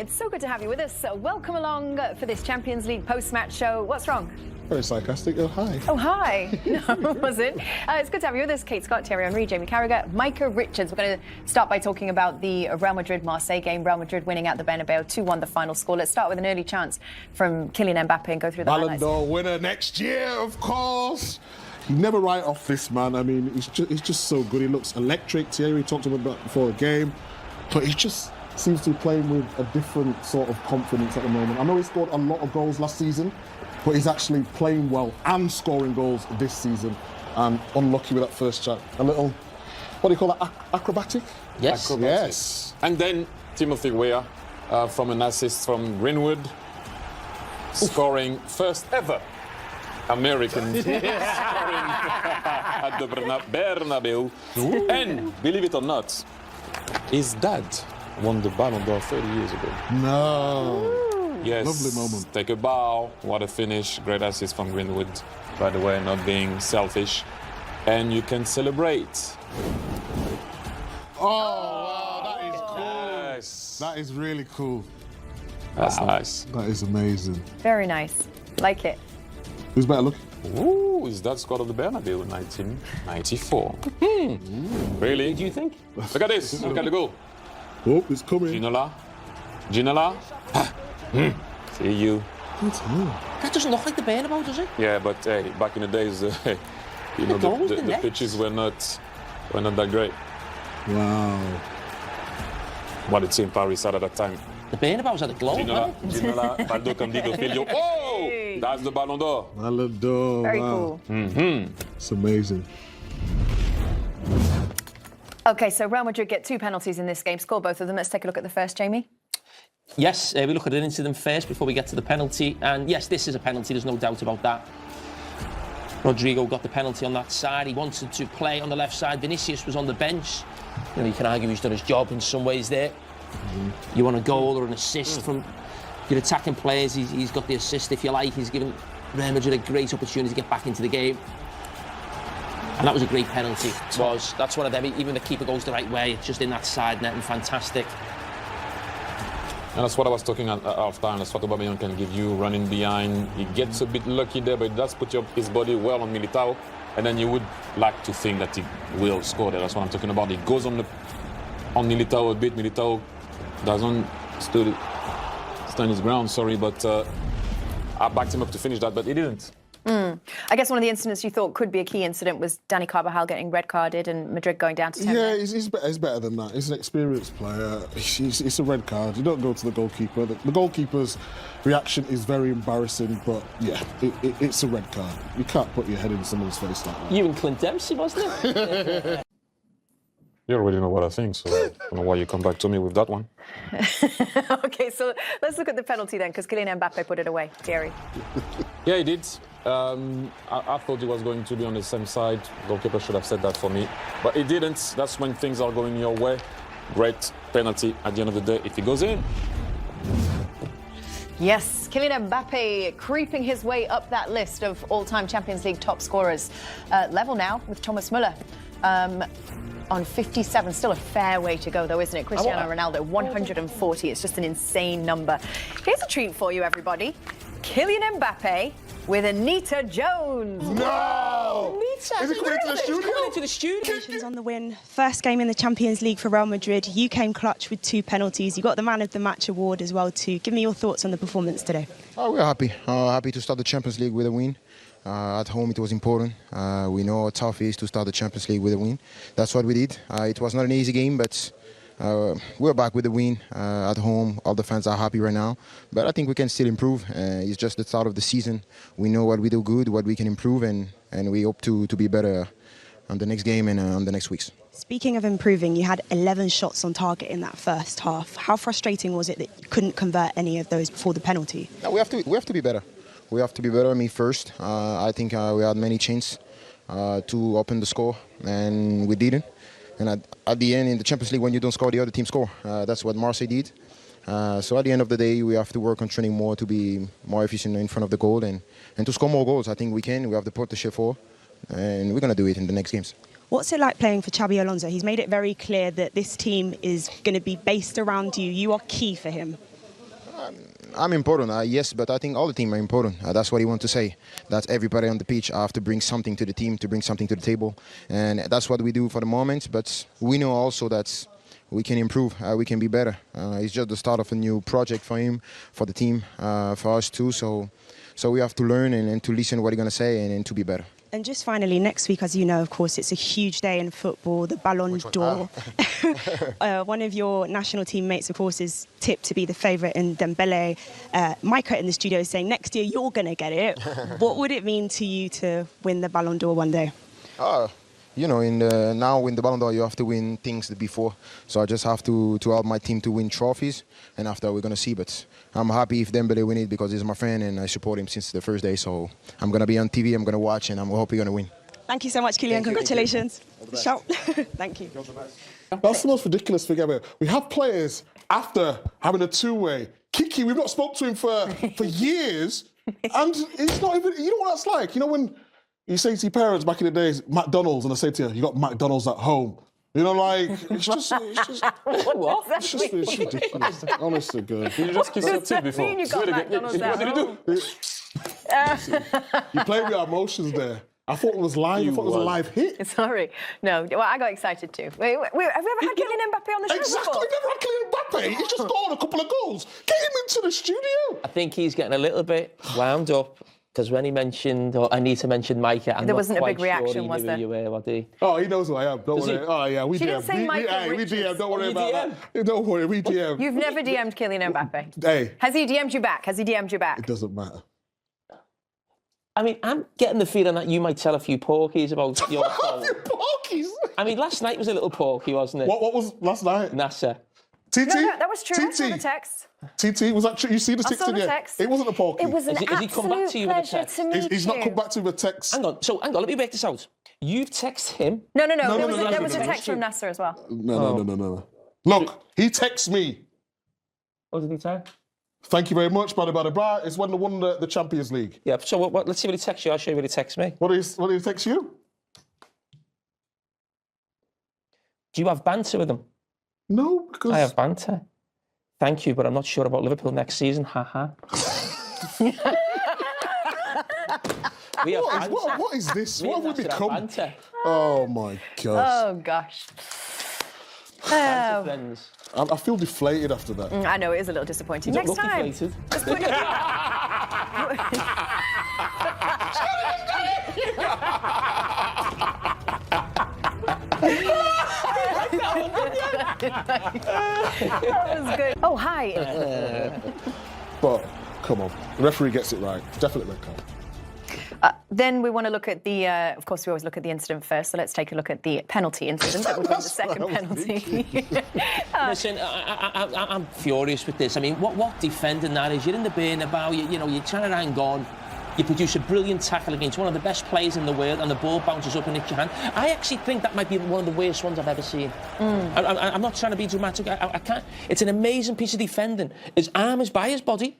It's so good to have you with us. So welcome along for this Champions League post-match show. What's wrong? Very sarcastic. Oh, hi. Oh, hi. No, it wasn't. It's good to have you with us. Kate Scott, Thierry Henry, Jamie Carragher, Micah Richards. We're going to start by talking about the Real Madrid-Marseille game. Real Madrid winning at the Bernabeu, 2-1 the final score. Let's start with an early chance from Kylian Mbappe and go through the highlights. Ballon d'Or winner next year, of course. You never write off this man. I mean, he's just so good. He looks electric. Thierry talked to him about before a game, but he just seems to be playing with a different sort of confidence at the moment. I know he scored a lot of goals last season, but he's actually playing well and scoring goals this season. And unlucky with that first shot. A little, what do you call that, acrobatic? Yes. Acrobatic. Yes. And then Timothy Weah from an assist from Greenwood, scoring first ever American scoring at the Bernabeu. And believe it or not, his dad won the Ballon d'Or 30 years ago. No. Yes. Lovely moment. Take a bow. What a finish. Great assist from Greenwood. By the way, not being selfish. And you can celebrate. Oh, wow, that is cool. Yes. That is really cool. That's nice. That is amazing. Very nice. Like it. Who's better looking? Ooh, is that squad of the Bernabeu in 1994? Really? Do you think? Look at this. Look at the goal. Oh, it's coming. Ginola. See you. That's him. That doesn't look like the Bernabeu, does it? Yeah, but hey, back in the days, you know, the pitches were not that great. Wow. What did in Paris at that time? The Bernabeu's at the globe, Ginola, Baldo Candido Filho. Oh, that's the Ballon d'Or. Ballon d'Or. Very wow. cool. It's amazing. Okay, so Real Madrid get 2 penalties in this game, score both of them. Let's take a look at the first, Jamie. Yes, we look at an incident first before we get to the penalty. And yes, this is a penalty, there's no doubt about that. Rodrigo got the penalty on that side. He wanted to play on the left side. Vinicius was on the bench. You know, you can argue he's done his job in some ways there. You want a goal or an assist from your attacking players. He's got the assist, if you like. He's given Real Madrid a great opportunity to get back into the game. And that was a great penalty. That's one of them. Even the keeper goes the right way. It's just in that side net and fantastic. And that's what I was talking at half-time. That's what Aubameyang can give you, running behind. He gets a bit lucky there, but he does put his body well on Militao. And then you would like to think that he will score there. That's what I'm talking about. He goes on Militao a bit. Militao doesn't stand his ground, sorry, but I backed him up to finish that, but he didn't. I guess one of the incidents you thought could be a key incident was Dani Carvajal getting red-carded and Madrid going down to 10. Yeah, he's better than that. He's an experienced player. It's a red card. You don't go to the goalkeeper. The goalkeeper's reaction is very embarrassing, but yeah, it's a red card. You can't put your head in someone's face like that. You and Clint Dempsey, wasn't it? You already know what I think, so I don't know why you come back to me with that one. Okay, so let's look at the penalty then, because Kylian Mbappe put it away. Thierry. Yeah, he did. I thought he was going to be on the same side. Goalkeeper should have said that for me. But he didn't. That's when things are going your way. Great penalty at the end of the day if he goes in. Yes, Kylian Mbappe creeping his way up that list of all-time Champions League top scorers. Level now with Thomas Müller. On 57, still a fair way to go though, isn't it? Cristiano Ronaldo, 140, it's just an insane number. Here's a treat for you, everybody. Kylian Mbappe with Anita Jones. No! Anita, Is it coming to the studio? Coming to the studio. Congratulations on the win. First game in the Champions League for Real Madrid. You came clutch with 2 penalties. You got the Man of the Match award as well too. Give me your thoughts on the performance today. Oh, we're happy. Happy to start the Champions League with a win. At home it was important. We know how tough it is to start the Champions League with a win. That's what we did. It was not an easy game, but we're back with the win at home. All the fans are happy right now, but I think we can still improve. It's just the start of the season. We know what we do good, what we can improve, and we hope to be better on the next game and on the next weeks. Speaking of improving, you had 11 shots on target in that first half. How frustrating was it that you couldn't convert any of those before the penalty? No, we have to be better. We have to be better. Me first. I think we had many chances to open the score, and we didn't. And at the end, in the Champions League, when you don't score, the other team score. That's what Marseille did. So at the end of the day, we have to work on training more to be more efficient in front of the goal and to score more goals. I think we can. We have the potential for, and we're going to do it in the next games. What's it like playing for Xabi Alonso? He's made it very clear that this team is going to be based around you. You are key for him. I'm important, yes, but I think all the team are important. That's what he want to say. That everybody on the pitch have to bring something to the team, to bring something to the table. And that's what we do for the moment. But we know also that we can improve, we can be better. It's just the start of a new project for him, for the team, for us too. So we have to learn and to listen to what he's going to say and to be better. And just finally, next week, as you know, of course, it's a huge day in football, the Ballon d'Or. One of your national teammates, of course, is tipped to be the favourite in Dembele. Micah in the studio is saying next year you're going to get it. What would it mean to you to win the Ballon d'Or one day? You know, now in the Ballon d'Or, you have to win things before. So I just have to help my team to win trophies. And after, we're going to see. But I'm happy if Dembele win it because he's my friend and I support him since the first day. So I'm going to be on TV, I'm going to watch, and I hope he's going to win. Thank you so much, Kylian. Congratulations. Shout. Thank you. That's the most ridiculous thing ever. We have players after having a two-way. Kiki, we've not spoke to him for years. And it's not even, you know what that's like? You know when you say to your parents back in the days, McDonald's, and I say to you, you got McDonald's at home. You know, like, it's just What? it's ridiculous. Honestly, good. You just kissed your teeth before. You got McDonald's What did you do? You played with our emotions there. I thought it was live. I thought it was a live hit. Sorry. No, well, I got excited too. Wait, have we ever had Kylian Mbappe on the show Exactly. before? We never had Kylian Mbappe. He's just scored a couple of goals. Get him into the studio. I think he's getting a little bit wound up because when he mentioned, or Anita mentioned Micah, I'm There not wasn't a quite big reaction, sure he was knew there? who you were, was he? Oh, he knows who I am. Don't Does worry. he? Oh, yeah, we She didn't DM. say Michael we Richards. DM. Don't worry Oh, you about that. Don't worry, we DM. You've never DM'd Kylian Mbappe. Hey, Has he DM'd you back? Has he DM'd you back? it doesn't matter. I mean, I'm getting the feeling that you might tell a few porkies about your phone. Porkies. I mean, last night was a little porky, wasn't it? What was last night? Nasser. TT? No, that was true. I saw the TT. text. TT, was that true? You see the I text saw in the yet? text. It wasn't a porky. It was an Has he come back absolute to you with a pleasure text? to meet He's not you. come back to me with a text. Hang on, let me work this out. You've texted him. No. No, There was no, a text no. from Nasser as well. No. Look, he texts me. What did he say? Thank you very much, blah. It's when they won the Champions League. Yeah, so what, let's see what he texts you. I'll show you what he texts me. What did he text you? Do you have banter with him? No, because... I have banter. Thank you, but I'm not sure about Liverpool next season. Ha. We have banter. What is this? Me What and have we Nasser have become? banter. Oh, my gosh. Oh, gosh. Banter friends. I feel deflated after that. I know, it is a little disappointing. You don't Next look time. deflated. Just put it- That was good. Oh, hi. But, come on. The referee gets it right. Definitely red card. Then we want to look at the, of course, we always look at the incident first, so let's take a look at the penalty incident that would win the second penalty. Listen, I'm furious with this. I mean, what defending that is? You're in the Bernabeu, you know, you're trying to hang on. You produce a brilliant tackle against one of the best players in the world, and the ball bounces up and hits your hand. I actually think that might be one of the worst ones I've ever seen. I'm not trying to be dramatic. I can't. It's an amazing piece of defending. His arm is by his body.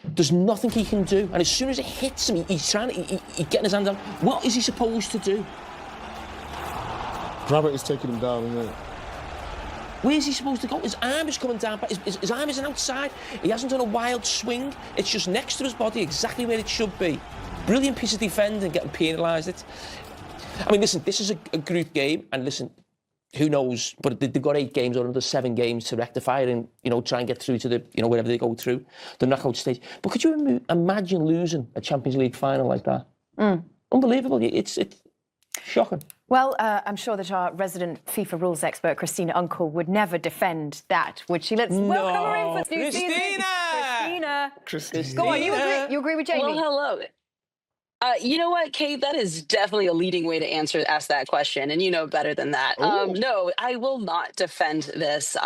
There's nothing he can do. And as soon as it hits him, he's trying to he's getting his hand down. What is he supposed to do? Gravity is taking him down, isn't it? Where is he supposed to go? His arm is coming down, but his arm isn't outside. He hasn't done a wild swing. It's just next to his body, exactly where it should be. Brilliant piece of defending, getting penalised. I mean, listen, this is a group game, and listen, who knows? But they've got 8 games or another 7 games to rectify it and, you know, try and get through to the, you know, wherever they go through, the knockout stage. But could you imagine losing a Champions League final like that? Unbelievable. It's shocking. Well, I'm sure that our resident FIFA rules expert, Christina Uncle, would never defend that, would she? Let's welcome her in for new season. Christina! Go on, you agree with Jamie? Well, hello. You know what, Kate? That is definitely a leading way to ask that question, and you know better than that. No, I will not defend this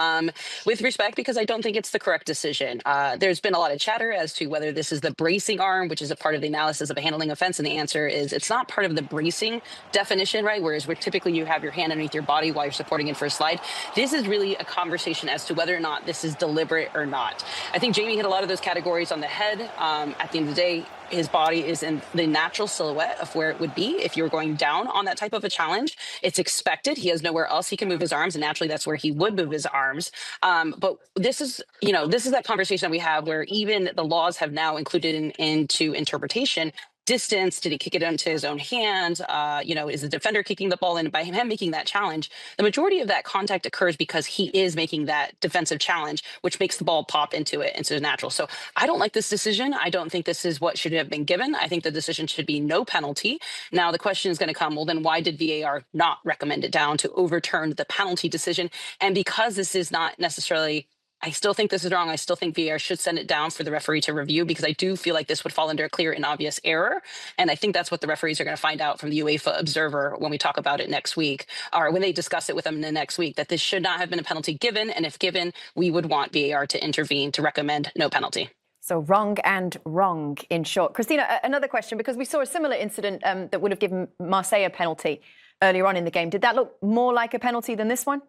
with respect because I don't think it's the correct decision. There's been a lot of chatter as to whether this is the bracing arm, which is a part of the analysis of a handling offense, and the answer is it's not part of the bracing definition, right? Whereas where typically you have your hand underneath your body while you're supporting it for a slide. This is really a conversation as to whether or not this is deliberate or not. I think Jamie hit a lot of those categories on the head. At the end of the day, his body is in the natural silhouette of where it would be if you were going down on that type of a challenge. It's expected. He has nowhere else he can move his arms, and naturally that's where he would move his arms. But this is that conversation that we have where even the laws have now included into interpretation distance. Did he kick it into his own hand? Is the defender kicking the ball in? By him making that challenge, the majority of that contact occurs because he is making that defensive challenge, which makes the ball pop into the natural. So I don't like this decision. I don't think this is what should have been given. I think the decision should be no penalty. Now the question is going to come, well, then why did VAR not recommend it down to overturn the penalty decision? And because this is not necessarily, I still think this is wrong. I still think VAR should send it down for the referee to review, because I do feel like this would fall under a clear and obvious error. And I think that's what the referees are going to find out from the UEFA Observer when we talk about it next week, or when they discuss it with them in the next week, that this should not have been a penalty given. And if given, we would want VAR to intervene to recommend no penalty. So wrong and wrong, in short. Christina, another question, because we saw a similar incident that would have given Marseille a penalty earlier on in the game. Did that look more like a penalty than this one?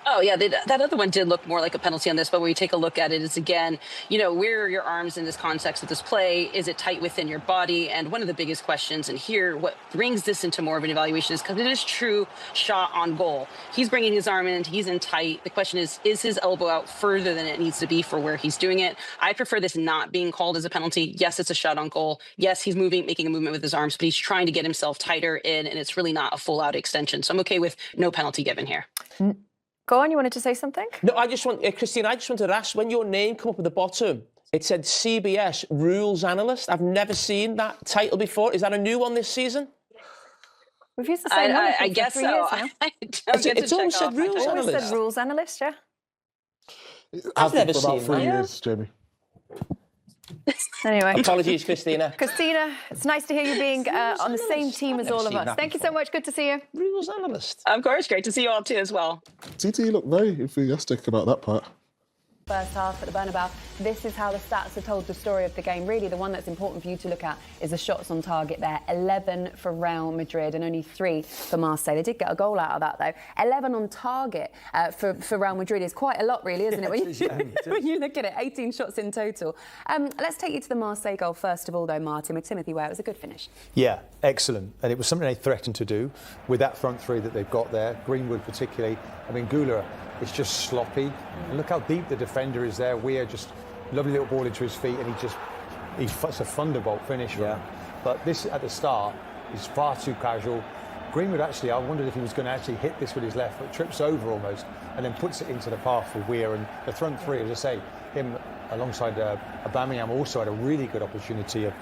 Oh, yeah, that other one did look more like a penalty on this, but when we take a look at it, it's again, where are your arms in this context of this play? Is it tight within your body? And one of the biggest questions, and here, what brings this into more of an evaluation is because it is true shot on goal. He's bringing his arm in, he's in tight. The question is his elbow out further than it needs to be for where he's doing it? I prefer this not being called as a penalty. Yes, it's a shot on goal. Yes, he's making a movement with his arms, but he's trying to get himself tighter in, and it's really not a full out extension. So I'm okay with no penalty given here. Go on, you wanted to say something? No, Christine, I just wanted to ask, when your name come up at the bottom, it said CBS Rules Analyst. I've never seen that title before. Is that a new one this season? We've used the same one I guess for 3 so. years now. It's always said Rules Analyst. Always said Rules Analyst, yeah. I've never for about seen 3 that. years, Jamie. Anyway. Apologies, Christina. Christina, it's nice to hear you being on the same team as all of us. Thank you so much. Good to see you. Rules Analyst. Of course, great to see you all too as well. TT, you look very enthusiastic about that part. First half at the Bernabeu. This is how the stats are told the story of the game. Really, the one that's important for you to look at is the shots on target there. 11 for Real Madrid and only 3 for Marseille. They did get a goal out of that, though. 11 on target for Real Madrid is quite a lot, really, isn't it? When you look at it, 18 shots in total. Let's take you to the Marseille goal first of all, though, Martin, with Timothy Weah. It was a good finish. Yeah, excellent. And it was something they threatened to do with that front three that they've got there. Greenwood particularly. I mean, Gula, it's just sloppy. And look how deep the defender is there. Weah just lovely little ball into his feet, and it's a thunderbolt finish. Yeah. But this at the start is far too casual. Greenwood actually, I wondered if he was going to actually hit this with his left foot, trips over almost, and then puts it into the path for Weah. And the front three, as I say, him alongside Aubameyang also had a really good opportunity of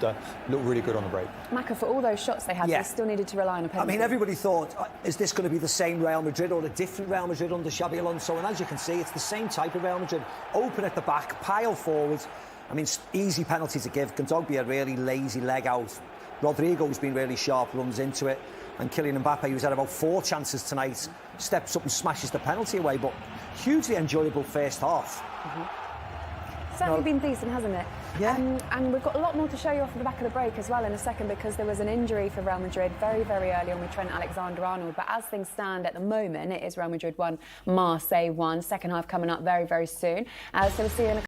looked really good on the break. Maka, for all those shots they had, they still needed to rely on a penalty. I mean, everybody thought, is this going to be the same Real Madrid or a different Real Madrid under Xabi Alonso? And as you can see, it's the same type of Real Madrid. Open at the back, pile forwards. I mean, easy penalty to give. Kondogbia really lazy leg out. Rodrigo's been really sharp, runs into it. And Kylian Mbappe, who's had about 4 chances tonight, steps up and smashes the penalty away. But hugely enjoyable first half. Certainly been decent, hasn't it? Yeah. And we've got a lot more to show you off the back of the break as well in a second, because there was an injury for Real Madrid very, very early on with Trent Alexander-Arnold. But as things stand at the moment, it is Real Madrid 1, Marseille 1. Second half coming up very, very soon. So we'll see you in a